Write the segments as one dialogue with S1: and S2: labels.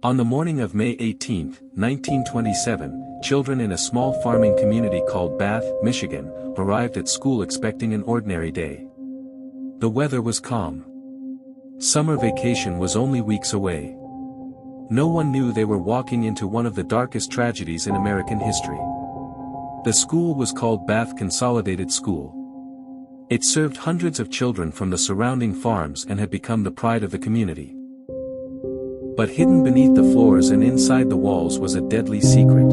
S1: On the morning of May 18, 1927, children in a small farming community called Bath, Michigan, arrived at school expecting an ordinary day. The weather was calm. Summer vacation was only weeks away. No one knew they were walking into one of the darkest tragedies in American history. The school was called Bath Consolidated School. It served hundreds of children from the surrounding farms and had become the pride of the community. But hidden beneath the floors and inside the walls was a deadly secret.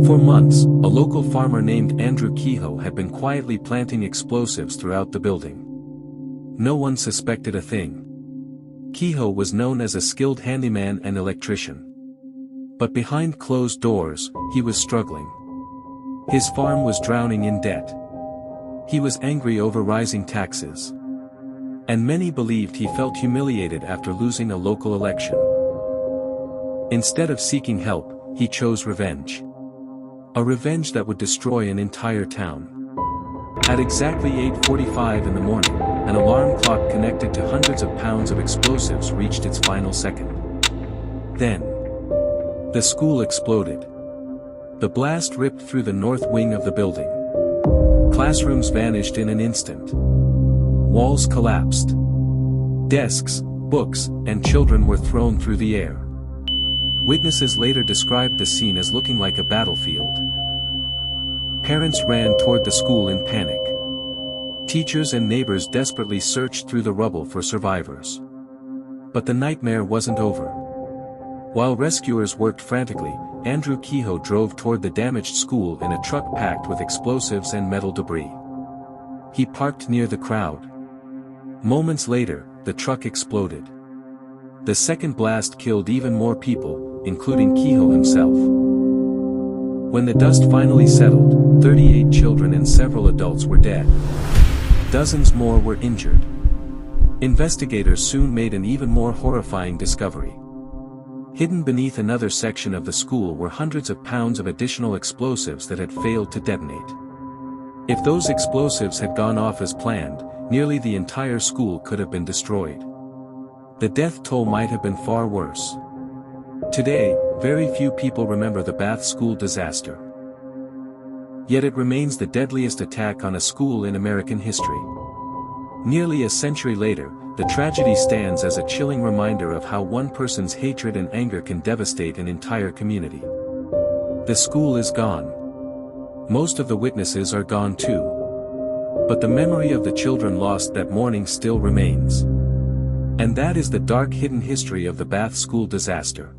S1: For months, a local farmer named Andrew Kehoe had been quietly planting explosives throughout the building. No one suspected a thing. Kehoe was known as a skilled handyman and electrician. But behind closed doors, he was struggling. His farm was drowning in debt. He was angry over rising taxes. And many believed he felt humiliated after losing a local election. Instead of seeking help, he chose revenge. A revenge that would destroy an entire town. At exactly 8:45 in the morning, an alarm clock connected to hundreds of pounds of explosives reached its final second. Then, the school exploded. The blast ripped through the north wing of the building. Classrooms vanished in an instant. Walls collapsed. Desks, books, and children were thrown through the air. Witnesses later described the scene as looking like a battlefield. Parents ran toward the school in panic. Teachers and neighbors desperately searched through the rubble for survivors. But the nightmare wasn't over. While rescuers worked frantically, Andrew Kehoe drove toward the damaged school in a truck packed with explosives and metal debris. He parked near the crowd. Moments later, the truck exploded. The second blast killed even more people, including Kehoe himself. When the dust finally settled, 38 children and several adults were dead. Dozens more were injured. Investigators soon made an even more horrifying discovery. Hidden beneath another section of the school were hundreds of pounds of additional explosives that had failed to detonate. If those explosives had gone off as planned, nearly the entire school could have been destroyed. The death toll might have been far worse. Today, very few people remember the Bath school disaster. Yet it remains the deadliest attack on a school in American history. Nearly a century later, the tragedy stands as a chilling reminder of how one person's hatred and anger can devastate an entire community. The school is gone. Most of the witnesses are gone too. But the memory of the children lost that morning still remains. And that is the dark hidden history of the Bath school disaster.